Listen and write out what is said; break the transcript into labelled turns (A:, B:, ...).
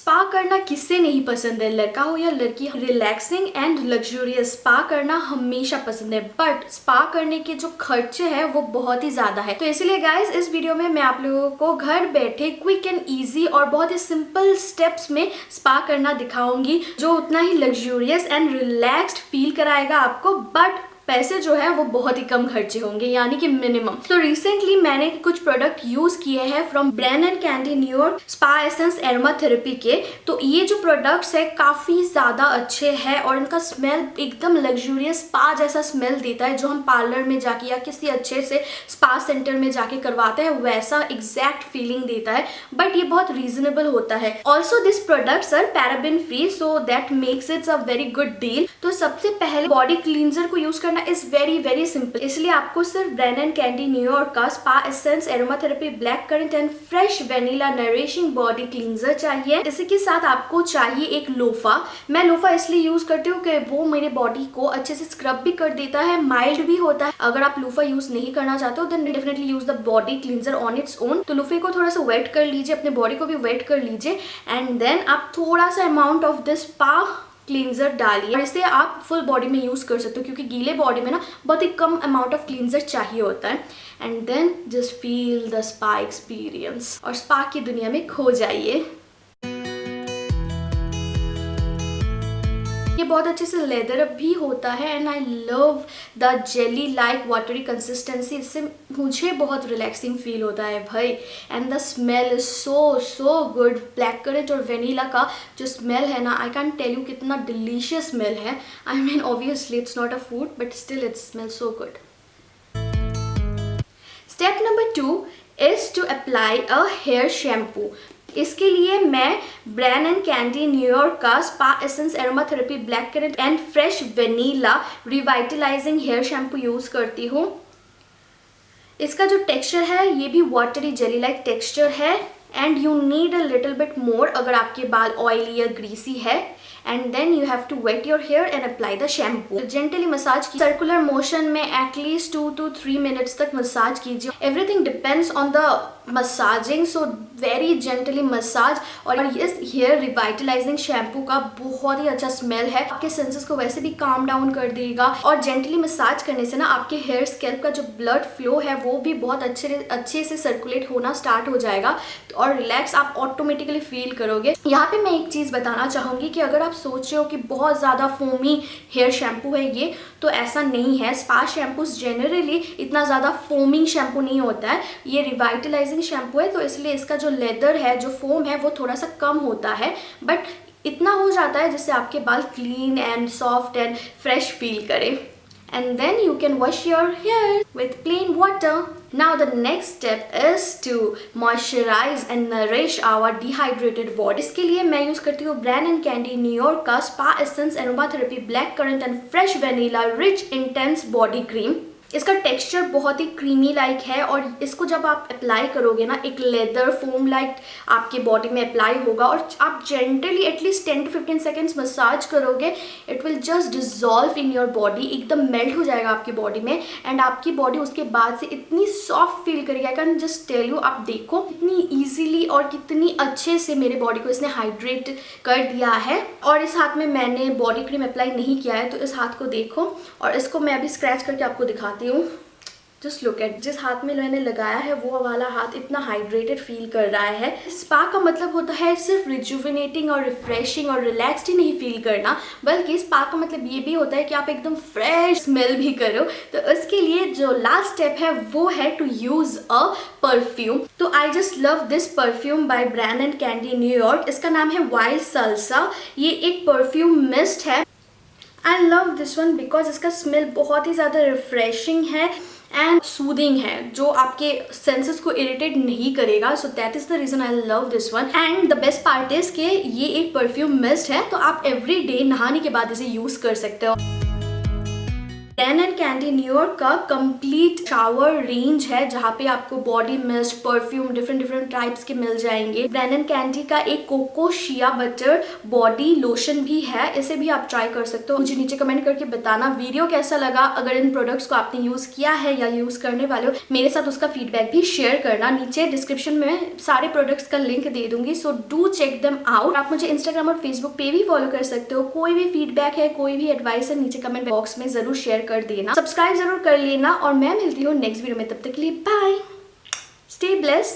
A: Spa करना किससे नहीं पसंद है, लड़का हो या लड़की। रिलैक्सिंग एंड लग्जूरियस स्पा करना हमेशा पसंद है, बट स्पा करने के जो खर्चे हैं वो बहुत ही ज्यादा है। तो इसलिए गाइस इस वीडियो में मैं आप लोगों को घर बैठे क्विक एंड इजी और बहुत ही सिंपल स्टेप्स में स्पा करना दिखाऊंगी, जो उतना ही लग्जूरियस एंड रिलैक्स्ड फील कराएगा आपको, बट पैसे जो है वो बहुत ही कम खर्चे होंगे, यानी कि मिनिमम। तो रिसेंटली मैंने कुछ प्रोडक्ट यूज किए हैं from Brian and Candy New York spa essence aromatherapy के। तो ये जो प्रोडक्ट्स है काफी ज्यादा अच्छे हैं और इनका स्मेल एकदम लग्जूरियस स्पा जैसा स्मेल देता है, जो हम पार्लर में जाके या किसी अच्छे से स्पा सेंटर में जाके करवाते हैं वैसा एग्जैक्ट फीलिंग देता है, बट ये बहुत रीजनेबल होता है। Also this products are paraben free, so that makes its a very good deal. तो सबसे पहले बॉडी क्लींजर को use is very very simple, इसलिए आपको सिर्फ ब्रायन एंड कैंडी न्यूयॉर्क York spa essence aromatherapy black currant and fresh vanilla nourishing body cleanser चाहिए। इसी के साथ आपको चाहिए एक लोफा। मैं लोफा इसलिए यूज करती हूँ कि वो मेरे बॉडी को अच्छे से स्क्रब भी कर देता है, माइल्ड भी होता है। अगर आप लोफा यूज नहीं करना चाहते हो then definitely use the body cleanser on its own. तो लोफे को थोड़ा सा वेट कर लीजिए, अपने बॉडी को भी वेट कर लीजिए एंड देन आप थोड़ा सा amount of this spa cleanser डालिए और इसे आप फुल बॉडी में यूज कर सकते हो, क्योंकि गीले बॉडी में ना बहुत ही कम अमाउंट ऑफ क्लींजर चाहिए होता है। And then just feel the spa experience और स्पा की दुनिया में खो जाइए। ये बहुत अच्छे से लेदर अप भी होता है and I love the jelly like watery consistency. इससे मुझे बहुत रिलैक्सिंग फील होता है भाई। And the smell is so good. Black currant और वेनिला का जो स्मेल है ना, आई कैन टेल यू कितना डिलीशियस स्मेल है। I mean obviously it's not a food but still it smells so good. Step number 2 is to apply a hair shampoo. इसके लिए मैं ब्रायन एंड कैंडी न्यूयॉर्क York spa essence aromatherapy black currant and fresh vanilla revitalising hair shampoo use करती हूँ। इसका जो texture है ये भी वाटरी जेली लाइक टेक्सचर है and you need a little bit more अगर आपके बाल ऑयली या ग्रीसी है। And then you have to wet your hair and apply the shampoo. Gently massage की सर्कुलर मोशन में एटलीस्ट 2 to 3 मिनट्स तक massage कीजिए। Everything depends on the massaging, so very gently massage. और इस hair revitalising shampoo का बहुत ही अच्छा smell है, आपके सेंसेस को वैसे भी काम डाउन कर देगा और जेंटली मसाज करने से ना आपके हेयर स्कैल्प का जो ब्लड फ्लो है वो भी बहुत अच्छे से सर्कुलेट होना स्टार्ट हो जाएगा और रिलैक्स आप ऑटोमेटिकली फील करोगे। यहाँ पे मैं एक चीज बताना चाहूंगी कि अगर आप सोच रहे हो कि बहुत ज्यादा फोमी हेयर शैम्पू है ये, तो ऐसा नहीं है। स्पा शैम्पूज जनरली इतना ज्यादा फोमिंग शैम्पू नहीं होता है, ये रिवाइटलाइजिंग शैम्पू है, तो इसलिए इसका जो लेदर है, जो फोम है वो थोड़ा सा कम होता है, बट इतना हो जाता है जिससे आपके बाल clean and soft and fresh feel करे। And then you can wash your hair with plain water. Now the next step is to moisturize and nourish our dehydrated body. इसके लिए मैं यूज करती हूँ ब्रायन एंड कैंडी न्यूयॉर्क York spa essence aromatherapy black currant and fresh vanilla rich intense body cream. इसका texture बहुत ही creamy like है और इसको जब आप अप्लाई करोगे ना एक लेदर फोम लाइक आपके बॉडी में अप्लाई होगा और आप gently at least 10 to 15 seconds massage करोगे, it will just dissolve in your body, एकदम मेल्ट हो जाएगा आपकी बॉडी में एंड आपकी बॉडी उसके बाद से इतनी सॉफ्ट फील करेगी। I can just tell you, आप देखो कितनी ईजिली और कितनी अच्छे से मेरे बॉडी को इसने हाइड्रेट कर दिया है। और इस हाथ में मैंने बॉडी क्रीम अप्लाई नहीं किया है, तो इस हाथ को देखो और इसको मैं अभी स्क्रैच करके आपको दिखाती हूँ। जस्ट लुक एट, जिस हाथ में मैंने लगाया है वो वाला हाथ इतना हाइड्रेटेड फील कर रहा है। स्पा का मतलब होता है सिर्फ रिजुविनेटिंग और रिफ्रेशिंग और रिलैक्स्ड ही नहीं फील करना, बल्कि स्पा का मतलब ये भी होता है कि आप एकदम फ्रेश स्मेल भी करो। तो इसके लिए जो लास्ट स्टेप है वो है टू यूज अ परफ्यूम। तो I just love this perfume by Bryan and Candy New York. इसका नाम है वाइल्ड सल्सा। ये एक परफ्यूम मिस्ट है। आई लव दिस वन बिकॉज इसका स्मेल बहुत ही ज़्यादा रिफ्रेशिंग है एंड सूदिंग है, जो आपके सेंसेस को इरिटेट नहीं करेगा। So that is the reason I love this one. And the best part is कि ये एक परफ्यूम मिस्ट है, तो आप एवरी डे नहाने के बाद इसे यूज कर सकते हो। ब्रायन एंड कैंडी न्यूयॉर्क का कंप्लीट शावर रेंज है जहाँ पे आपको body mist, perfume, different types के मिल जाएंगे। ब्रायन एंड कैंडी का एक cocoa shea butter body lotion भी है, इसे भी आप ट्राई कर सकते हो। मुझे नीचे कमेंट करके बताना वीडियो कैसा लगा। अगर इन प्रोडक्ट्स को आपने यूज किया है या यूज करने वाले हो, मेरे साथ उसका फीडबैक भी शेयर करना। नीचे डिस्क्रिप्शन में सारे प्रोडक्ट्स का लिंक दे दूंगी, so do check them out. आप मुझे इंस्टाग्राम और फेसबुक पे भी फॉलो कर सकते हो। कोई भी फीडबैक है, कोई भी एडवाइस है, नीचे कमेंट बॉक्स में जरूर शेयर कर देना। सब्सक्राइब जरूर कर लेना और मैं मिलती हूँ नेक्स्ट वीडियो में। तब तक के लिए बाय, स्टे ब्लेस्ड।